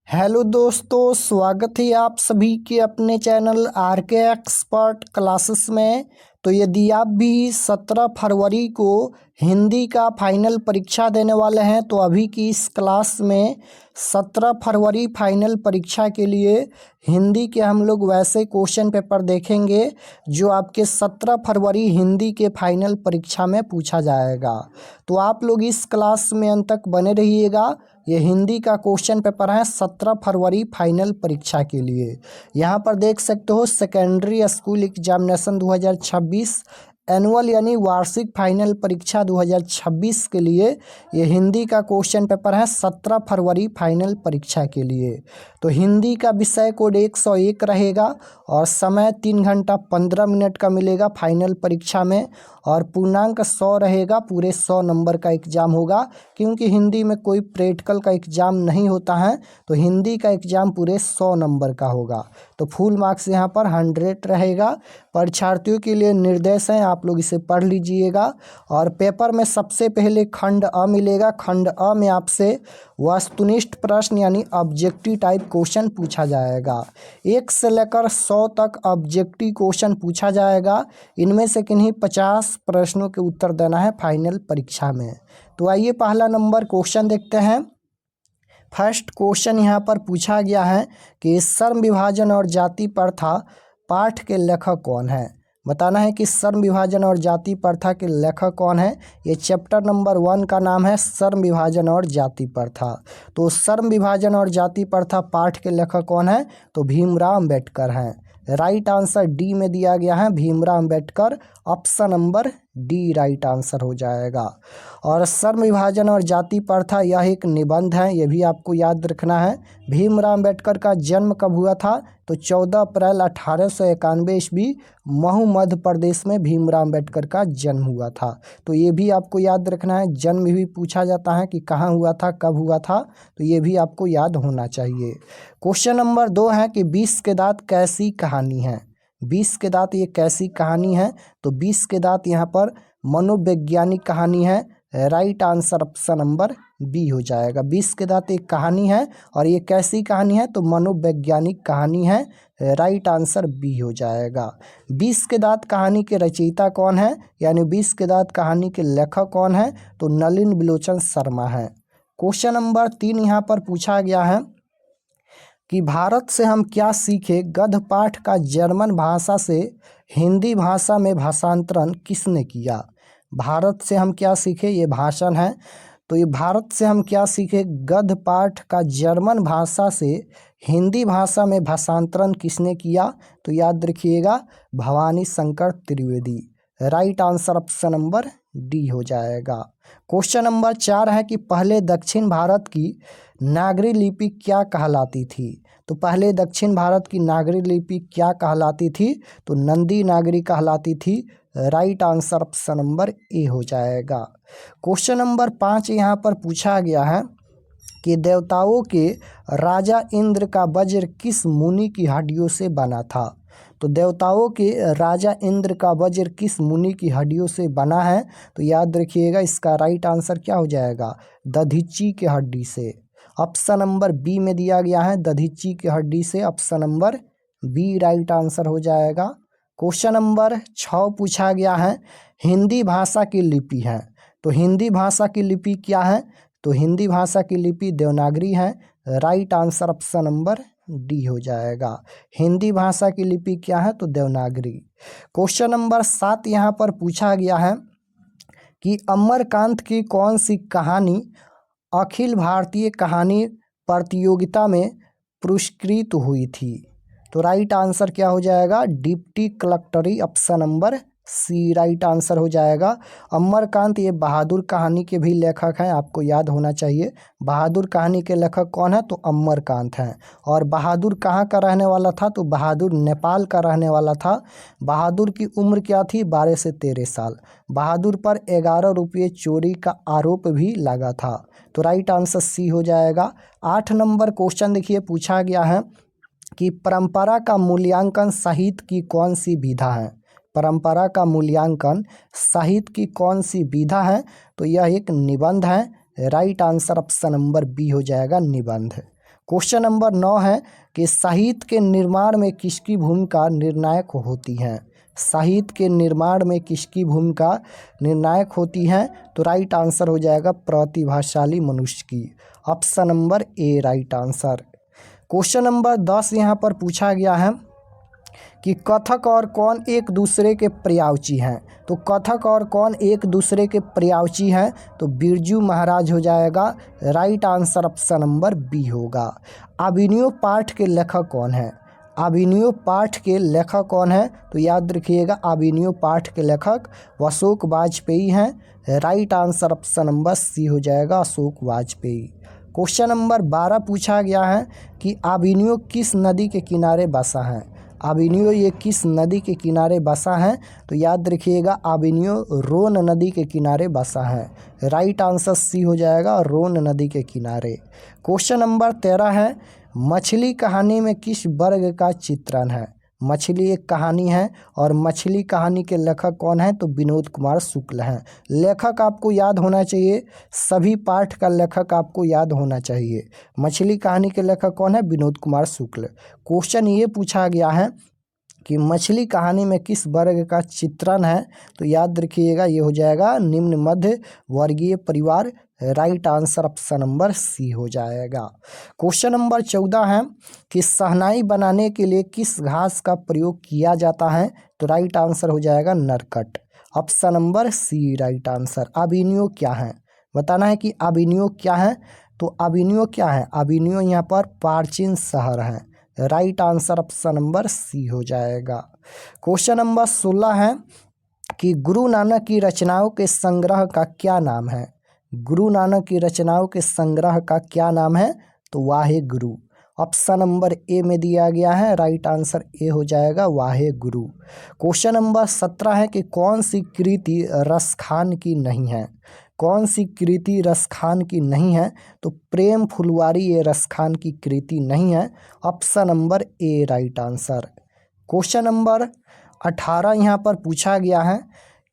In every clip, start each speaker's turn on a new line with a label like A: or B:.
A: Hello दोस्तों, स्वागत है आप सभी के अपने चैनल आर के एक्सपर्ट क्लासेस में। तो यदि आप भी 17 फरवरी को हिंदी का फाइनल परीक्षा देने वाले हैं तो अभी की इस क्लास में 17 फरवरी फाइनल परीक्षा के लिए हिंदी के हम लोग वैसे क्वेश्चन पेपर देखेंगे जो आपके 17 फरवरी हिंदी के फाइनल परीक्षा में पूछा जाएगा। तो आप लोग इस क्लास में अंत तक बने रहिएगा। ये हिंदी का क्वेश्चन पेपर है 17 फरवरी फाइनल परीक्षा के लिए। यहाँ पर देख सकते हो सेकेंडरी स्कूल एग्जामिनेशन 2026 एनुअल यानी वार्षिक फाइनल परीक्षा 2026 के लिए ये हिंदी का क्वेश्चन पेपर है 17 फरवरी फाइनल परीक्षा के लिए। तो हिंदी का विषय कोड 101 रहेगा और समय 3 घंटा 15 मिनट का मिलेगा फाइनल परीक्षा में, और पूर्णांक 100 रहेगा। पूरे 100 नंबर का एग्ज़ाम होगा क्योंकि हिंदी में कोई प्रैक्टिकल का एग्ज़ाम नहीं होता है, तो हिंदी का एग्ज़ाम पूरे 100 नंबर का होगा। तो फुल मार्क्स यहाँ पर 100 रहेगा। परीक्षार्थियों के लिए निर्देश हैं, आप लोग इसे पढ़ लीजिएगा। और पेपर में सबसे पहले खंड अ मिलेगा। खंड अ में आपसे वस्तुनिष्ठ प्रश्न यानी ऑब्जेक्टिव टाइप क्वेश्चन पूछा जाएगा। 1 से लेकर 100 तक ऑब्जेक्टिव क्वेश्चन पूछा जाएगा। इनमें से किन्हीं 50 प्रश्नों के उत्तर देना है फाइनल परीक्षा में। तो आइए पहला नंबर क्वेश्चन देखते हैं। फर्स्ट क्वेश्चन यहाँ पर पूछा गया है कि श्रम विभाजन और जाति प्रथा पाठ के लेखक कौन है। बताना है कि श्रम विभाजन और जाति प्रथा के लेखक कौन है। ये चैप्टर नंबर 1 का नाम है श्रम विभाजन और जाति प्रथा। तो श्रम विभाजन और जाति प्रथा पाठ के लेखक कौन है, तो भीमराव अंबेडकर हैं। राइट आंसर डी में दिया गया है Bhimrao Ambedkar. Option number D right answer हो जाएगा। और श्रम विभाजन और जाति प्रथा यह एक निबंध है, ये भी आपको याद रखना है। भीमराव अंबेडकर का जन्म कब हुआ था, तो 14 अप्रैल 1891 ईस्वी महू मध्य प्रदेश में भीमराव अंबेडकर का जन्म हुआ था। तो ये भी आपको याद रखना है। जन्म भी पूछा जाता है कि कहाँ हुआ था, कब हुआ था, तो ये भी आपको याद होना चाहिए। क्वेश्चन नंबर 2 है कि 20 के दांत कैसी कहानी है। 20 के दांत ये कैसी कहानी है, तो 20 के दांत यहाँ पर मनोवैज्ञानिक कहानी है। Right answer option number B हो जाएगा। 20 के दांत एक कहानी है और ये कैसी कहानी है, तो मनोवैज्ञानिक कहानी है। राइट आंसर बी हो जाएगा। 20 के दांत कहानी के रचयिता कौन है, यानी 20 के दांत कहानी के लेखक कौन है, तो नलिन बिलोचन शर्मा है। क्वेश्चन नंबर 3 यहाँ पर पूछा गया है कि भारत से हम क्या सीखे गद्य पाठ का जर्मन भाषा से हिंदी भाषा में भाषांतरण किसने किया। भारत से हम क्या सीखे, ये भाषण है। तो ये भारत से हम क्या सीखे गद्य पाठ का जर्मन भाषा से हिंदी भाषा में भाषांतरण किसने किया, तो याद रखिएगा Bhavani Shankar Trivedi. Right answer option number D हो जाएगा। क्वेश्चन नंबर 4 है कि पहले दक्षिण भारत की नागरी लिपि क्या कहलाती थी। तो पहले दक्षिण भारत की नागरी लिपि क्या कहलाती थी, तो नंदी नागरी कहलाती थी। Right answer option number A हो जाएगा। क्वेश्चन नंबर 5 यहाँ पर पूछा गया है कि देवताओं के राजा इंद्र का वज्र किस मुनि की हड्डियों से बना था। तो देवताओं के राजा इंद्र का वज्र किस मुनि की हड्डियों से बना है, तो याद रखिएगा इसका राइट आंसर क्या हो जाएगा, दधीची के हड्डी से। ऑप्शन नंबर बी में दिया गया है दधीची की हड्डी से। Option number B right answer हो जाएगा। क्वेश्चन नंबर 6 पूछा गया है हिंदी भाषा की लिपि है। तो हिंदी भाषा की लिपि क्या है, तो हिंदी भाषा की लिपि देवनागरी है। Right answer option number D हो जाएगा। हिंदी भाषा की लिपि क्या है, तो देवनागरी। क्वेश्चन नंबर 7 यहाँ पर पूछा गया है कि अमरकांत की कौन सी कहानी अखिल भारतीय कहानी प्रतियोगिता में पुरस्कृत हुई थी। तो राइट आंसर क्या हो जाएगा, डिप्टी कलेक्टरी। Option number C right answer हो जाएगा। अमरकांत ये बहादुर कहानी के भी लेखक हैं, आपको याद होना चाहिए। बहादुर कहानी के लेखक कौन है, तो अमरकांत हैं। और बहादुर कहाँ का रहने वाला था, तो बहादुर नेपाल का रहने वाला था। बहादुर की उम्र क्या थी, 12 से 13 साल। बहादुर पर 11 रुपये चोरी का आरोप भी लगा था। तो राइट आंसर सी हो जाएगा। 8 नंबर क्वेश्चन देखिए पूछा गया है कि परंपरा का मूल्यांकन साहित्य की कौन सी विधा है। परंपरा का मूल्यांकन साहित्य की कौन सी विधा है, तो यह एक निबंध है। Right answer option number B हो जाएगा निबंध। क्वेश्चन नंबर 9 है कि साहित्य के निर्माण में किसकी भूमिका निर्णायक होती है। साहित्य के निर्माण में किसकी भूमिका निर्णायक होती है, तो राइट आंसर हो जाएगा प्रतिभाशाली मनुष्य की। Option number A right answer. Question number 10 यहाँ पर पूछा गया है कि कथक और कौन एक दूसरे के पर्यायवाची हैं। तो कथक और कौन एक दूसरे के पर्यायवाची हैं, तो बिरजू महाराज हो जाएगा। Right answer option number B होगा। अभिनव पाठ के लेखक कौन है। अभिनव पाठ के लेखक कौन है, तो याद रखिएगा अभिनव पाठ के लेखक अशोक वाजपेयी हैं। Right answer option number C हो जाएगा, अशोक वाजपेयी। क्वेश्चन नंबर 12 पूछा गया है कि अभिनव किस नदी के किनारे बसा है। अभिनव ये किस नदी के किनारे बसा है, तो याद रखिएगा अभिनव रोन नदी के किनारे बसा है। राइट आंसर सी हो जाएगा, रोन नदी के किनारे। क्वेश्चन नंबर 13 है, मछली कहानी में किस वर्ग का चित्रण है। मछली एक कहानी है और मछली कहानी के लेखक कौन है, तो विनोद कुमार शुक्ल हैं। लेखक आपको याद होना चाहिए, सभी पाठ का लेखक आपको याद होना चाहिए। मछली कहानी के लेखक कौन है, विनोद कुमार शुक्ल। क्वेश्चन ये पूछा गया है कि मछली कहानी में किस वर्ग का चित्रण है, तो याद रखिएगा ये हो जाएगा निम्न मध्य वर्गीय परिवार। Right answer option number C हो जाएगा। क्वेश्चन नंबर 14 है कि शहनाई बनाने के लिए किस घास का प्रयोग किया जाता है, तो राइट आंसर हो जाएगा नरकट। Option number C right answer. अभिनव क्या है, बताना है कि अभिनव क्या है, तो अभिनव क्या है, अभिनव यहाँ पर प्राचीन शहर है। Right answer option number C हो जाएगा। क्वेश्चन नंबर 16 है कि गुरु नानक की रचनाओं के संग्रह का क्या नाम है। गुरु नानक की रचनाओं के संग्रह का क्या नाम है, तो Wahe Guru. Option number A में दिया गया है। राइट आंसर ए हो जाएगा, वाहे गुरु। क्वेश्चन नंबर 17 है कि कौन सी कृति रसखान की नहीं है। कौन सी कृति रसखान की नहीं है, तो प्रेम फुलवारी ये रसखान की कृति नहीं है। Option number A right answer. Question number 18 यहाँ पर पूछा गया है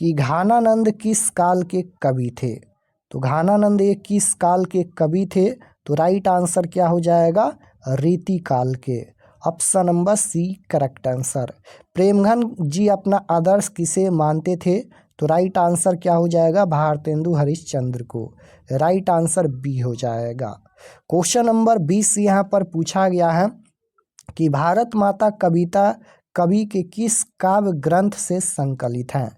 A: कि घानानंद किस काल के कवि थे। तो घानानंद ये किस काल के कवि थे, तो राइट आंसर क्या हो जाएगा, रीति काल के। Option number C correct answer. Premghan ji अपना आदर्श किसे मानते थे, तो राइट आंसर क्या हो जाएगा, भारतेंदु हरिश्चंद्र को। राइट आंसर बी हो जाएगा। क्वेश्चन नंबर 20 यहाँ पर पूछा गया है कि भारत माता कविता कवि के किस काव्य ग्रंथ से संकलित हैं।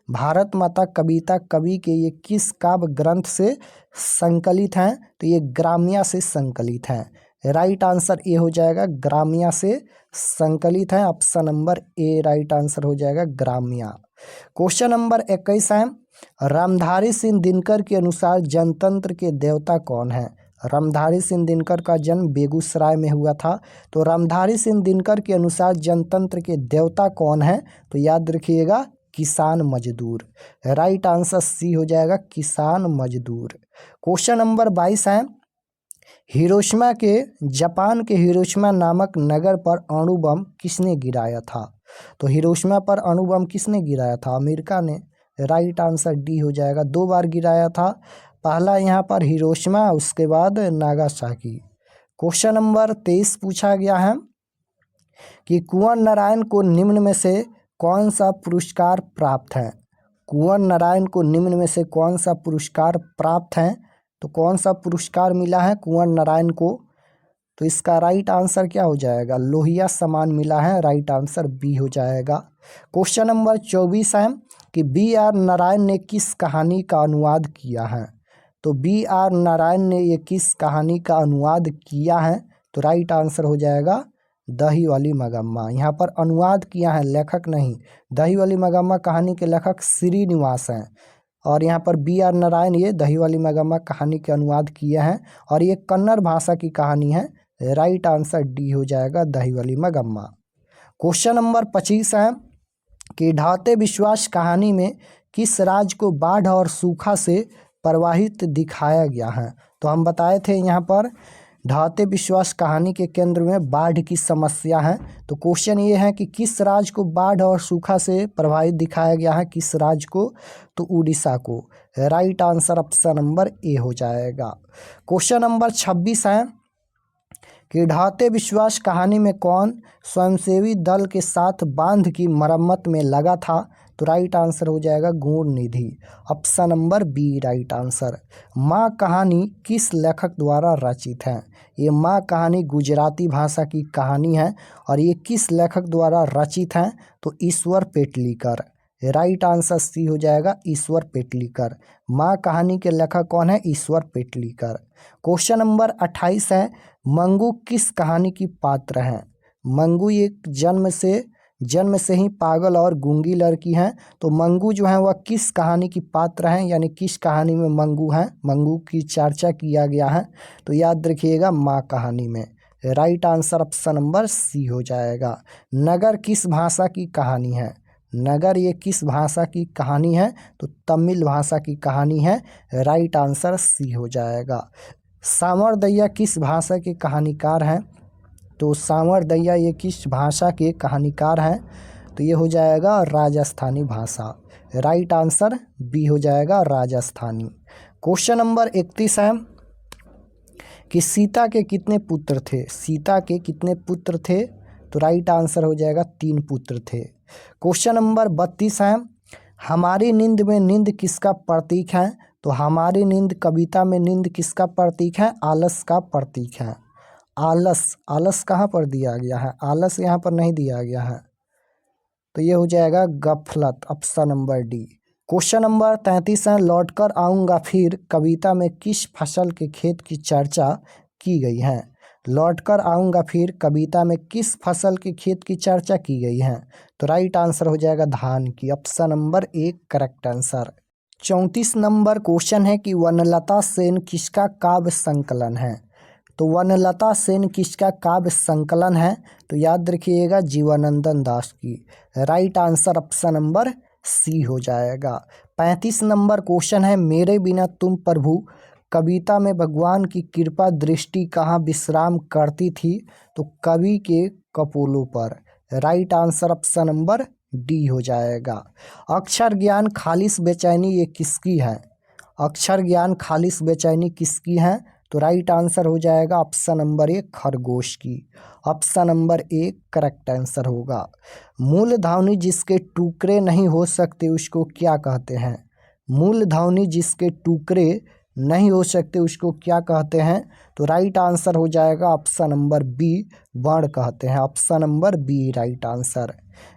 A: भारत माता कविता कवि के ये किस काव्य ग्रंथ से संकलित हैं, तो ये ग्राम्या से संकलित हैं। राइट आंसर ए हो जाएगा, ग्राम्या से संकलित है। Option number A right answer हो जाएगा, ग्राम्या। क्वेश्चन नंबर 21 है, रामधारी सिंह दिनकर के अनुसार जनतंत्र के देवता कौन है। रामधारी सिंह दिनकर का जन्म बेगूसराय में हुआ था, तो रामधारी सिंह दिनकर के अनुसार जनतंत्र के देवता कौन है, तो याद रखिएगा किसान मजदूर। राइट आंसर सी हो जाएगा, किसान मजदूर। क्वेश्चन नंबर 22 है, हिरोशिमा के जापान के हिरोशिमा नामक नगर पर अणु बम किसने गिराया था। तो हिरोशिमा पर अणु बम किसने गिराया था, अमेरिका ने। राइट आंसर डी हो जाएगा, 2 बार गिराया था, पहला यहाँ पर हिरोशिमा, उसके बाद नागासाकी। क्वेश्चन नंबर 23 पूछा गया है कि कुंवर नारायण को निम्न में से कौन सा पुरस्कार प्राप्त है। कुंवर नारायण को निम्न में से कौन सा पुरस्कार प्राप्त है, तो कौन सा पुरस्कार मिला है कुंवर नारायण को, तो इसका राइट आंसर क्या हो जाएगा, लोहिया सम्मान मिला है। राइट आंसर बी हो जाएगा। क्वेश्चन नंबर 24 है कि बी आर नारायण ने किस कहानी का अनुवाद किया है। तो बी आर नारायण ने ये किस कहानी का अनुवाद किया है, तो राइट आंसर हो जाएगा दही वाली मगम्मा। यहाँ पर अनुवाद किया है, लेखक नहीं। दही वाली मगम्मा कहानी के लेखक श्रीनिवास हैं, और यहाँ पर बी आर नारायण ये दही वाली मगम्मा कहानी के अनुवाद किए हैं, और ये कन्नड़ भाषा की कहानी है। राइट आंसर डी हो जाएगा, दही वाली मगम्मा। क्वेश्चन नंबर 25 है कि ढाते विश्वास कहानी में किस राज्य को बाढ़ और सूखा से प्रभावित दिखाया गया है। तो हम बताए थे यहाँ पर ढाते विश्वास कहानी के केंद्र में बाढ़ की समस्या है। तो क्वेश्चन ये है कि किस राज्य को बाढ़ और सूखा से प्रभावित दिखाया गया है, किस राज्य को, तो उड़ीसा को। Right answer option number A हो जाएगा। क्वेश्चन नंबर 26 है कि ढाते विश्वास कहानी में कौन स्वयंसेवी दल के साथ बांध की मरम्मत में लगा था? तो राइट आंसर हो जाएगा गुण निधि, option number B right answer. माँ कहानी किस लेखक द्वारा रचित है? ये माँ कहानी गुजराती भाषा की कहानी है और ये किस लेखक द्वारा रचित है? तो ईश्वर पेटलीकर। राइट आंसर सी हो जाएगा ईश्वर पेटलीकर। माँ कहानी के लेखक कौन है? ईश्वर पेटलीकर। क्वेश्चन नंबर 28 है, मंगू किस कहानी की पात्र है? मंगू एक जन्म से ही पागल और गूंगी लड़की हैं। तो मंगू जो है वह किस कहानी की पात्र हैं, यानी किस कहानी में मंगू हैं, मंगू की चर्चा किया गया है? तो याद रखिएगा माँ कहानी में। Right answer option number C हो जाएगा। नगर किस भाषा की कहानी है? नगर ये किस भाषा की कहानी है? तो तमिल भाषा की कहानी है। राइट आंसर सी हो जाएगा। सामरदैया किस भाषा के कहानीकार हैं? तो सामरदैया ये किस भाषा के कहानीकार हैं? तो ये हो जाएगा राजस्थानी भाषा। राइट आंसर बी हो जाएगा राजस्थानी। क्वेश्चन नंबर 31 है कि सीता के कितने पुत्र थे? सीता के कितने पुत्र थे? तो राइट आंसर हो जाएगा 3 पुत्र थे। क्वेश्चन नंबर 32 है, हमारी नींद में नींद किसका प्रतीक है? तो हमारी नींद कविता में नींद किसका प्रतीक है? आलस का प्रतीक है। आलस कहाँ पर दिया गया है? आलस यहाँ पर नहीं दिया गया है, तो ये हो जाएगा गफलत, option number D. Question number 33 है, लौटकर आऊँगा फिर कविता में किस फसल के खेत की चर्चा की गई है? लौटकर आऊँगा फिर कविता में किस फसल के खेत की चर्चा की गई है? तो राइट आंसर हो जाएगा धान की, option number A correct answer. 34 number question है कि वनलता सेन किसका काव्य संकलन है? तो वनलता सेन किसका काव्य संकलन है? तो याद रखिएगा जीवनानंद दास की। Right answer option number C हो जाएगा। 35 नंबर क्वेश्चन है, मेरे बिना तुम प्रभु कविता में भगवान की कृपा दृष्टि कहाँ विश्राम करती थी? तो कवि के कपोलों पर। Right answer option number D हो जाएगा। अक्षर ज्ञान खालिस बेचैनी ये किसकी है? अक्षर ज्ञान खालिस बेचैनी किसकी है? तो राइट आंसर हो जाएगा ऑप्शन नंबर ए खरगोश की। Option number A correct answer होगा। मूल ध्वनि जिसके टुकड़े नहीं हो सकते उसको क्या कहते हैं? मूल ध्वनि जिसके टुकड़े नहीं हो सकते उसको क्या कहते हैं? तो राइट आंसर हो जाएगा ऑप्शन नंबर बी वर्ण कहते हैं। Option number B right answer.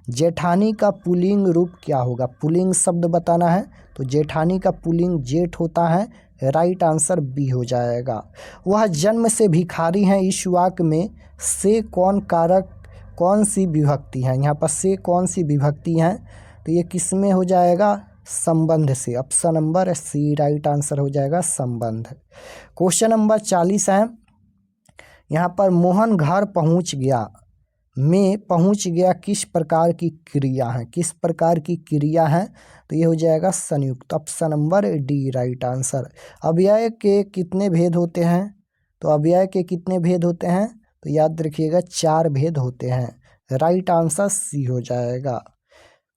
A: जेठानी का पुल्लिंग रूप क्या होगा? पुल्लिंग शब्द बताना है, तो जेठानी का पुल्लिंग जेठ होता है। राइट आंसर बी हो जाएगा। वह जन्म से भिखारी हैं, इस वाक्य में से कौन कारक कौन सी विभक्ति है? यहाँ पर से कौन सी विभक्ति है? तो ये किस में हो जाएगा? संबंध से। Option number C right answer हो जाएगा संबंध। क्वेश्चन नंबर 40 है, यहाँ पर मोहन घर पहुँच गया में पहुँच गया किस प्रकार की क्रिया है? किस प्रकार की क्रिया है? तो ये हो जाएगा संयुक्त, option number D right answer. अव्यय के कितने भेद होते हैं? तो अव्यय के कितने भेद होते हैं? तो याद रखिएगा 4 भेद होते हैं। राइट आंसर सी हो जाएगा।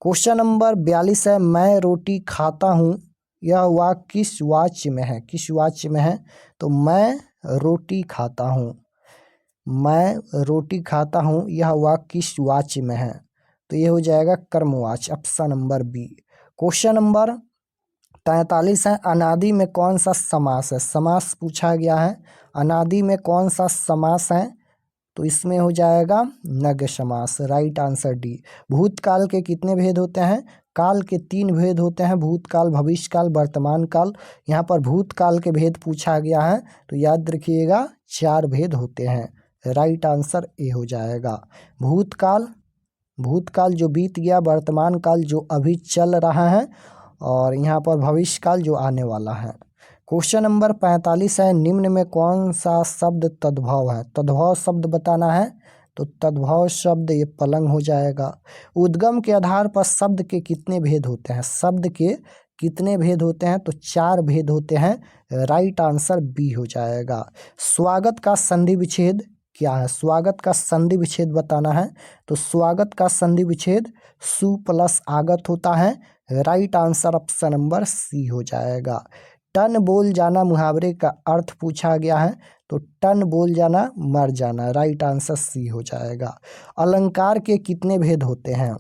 A: क्वेश्चन नंबर 42 है, मैं रोटी खाता हूँ यह वाक्य किस वाच्य में है? किस वाच्य में है? तो मैं रोटी खाता हूँ, मैं रोटी खाता हूँ यह वाक्य किस वाच्य में है? तो ये हो जाएगा कर्मवाच्य, option number B. Question number 43 है, अनादि में कौन सा समास है? समास पूछा गया है, अनादि में कौन सा समास है? तो इसमें हो जाएगा नग्न समास। Right answer D. भूतकाल के कितने भेद होते हैं? काल के 3 भेद होते हैं, भूतकाल, भविष्यकाल, वर्तमान काल। यहाँ पर भूतकाल के भेद पूछा गया है, तो याद रखिएगा 4 भेद होते हैं। राइट आंसर ए हो जाएगा। भूतकाल जो बीत गया, वर्तमान काल जो अभी चल रहा है, और यहाँ पर भविष्यकाल जो आने वाला है। क्वेश्चन नंबर 45 है, निम्न में कौन सा शब्द तद्भव है? तद्भव शब्द बताना है, तो तद्भव शब्द ये पलंग हो जाएगा। उद्गम के आधार पर शब्द के कितने भेद होते हैं? शब्द के कितने भेद होते हैं? तो 4 भेद होते हैं। राइट आंसर बी हो जाएगा। स्वागत का संधि विच्छेद क्या है? स्वागत का संधि विच्छेद बताना है, तो स्वागत का संधि विच्छेद सु प्लस आगत होता है। Right answer option number C हो जाएगा। टन बोल जाना मुहावरे का अर्थ पूछा गया है, तो टन बोल जाना मर जाना, राइट आंसर सी हो जाएगा। अलंकार के कितने भेद होते हैं?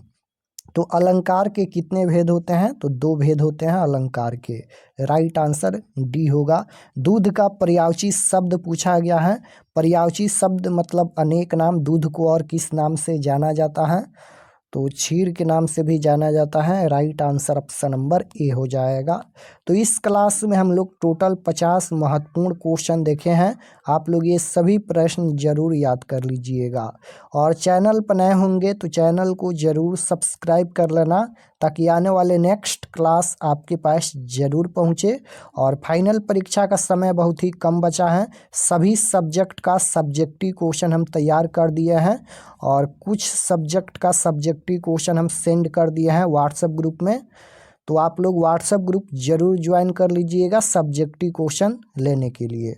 A: तो अलंकार के कितने भेद होते हैं? तो 2 भेद होते हैं अलंकार के, राइट आंसर डी होगा। दूध का पर्यायवाची शब्द पूछा गया है। पर्यायवाची शब्द मतलब अनेक नाम। दूध को और किस नाम से जाना जाता है? तो क्षीर के नाम से भी जाना जाता है, right answer option number A हो जाएगा। तो इस क्लास में हम लोग टोटल 50 महत्वपूर्ण क्वेश्चन देखे हैं। आप लोग ये सभी प्रश्न जरूर याद कर लीजिएगा, और चैनल पर नए होंगे तो चैनल को जरूर सब्सक्राइब कर लेना, ताकि आने वाले नेक्स्ट क्लास आपके पास जरूर पहुँचे। और फाइनल परीक्षा का समय बहुत ही कम बचा है। सभी सब्जेक्ट का सब्जेक्टिव क्वेश्चन हम तैयार कर दिए हैं, और कुछ सब्जेक्ट का सब्जेक्टिव क्वेश्चन हम सेंड कर दिए हैं व्हाट्सएप ग्रुप में। तो आप लोग व्हाट्सएप ग्रुप जरूर ज्वाइन कर लीजिएगा सब्जेक्टिव क्वेश्चन लेने के लिए।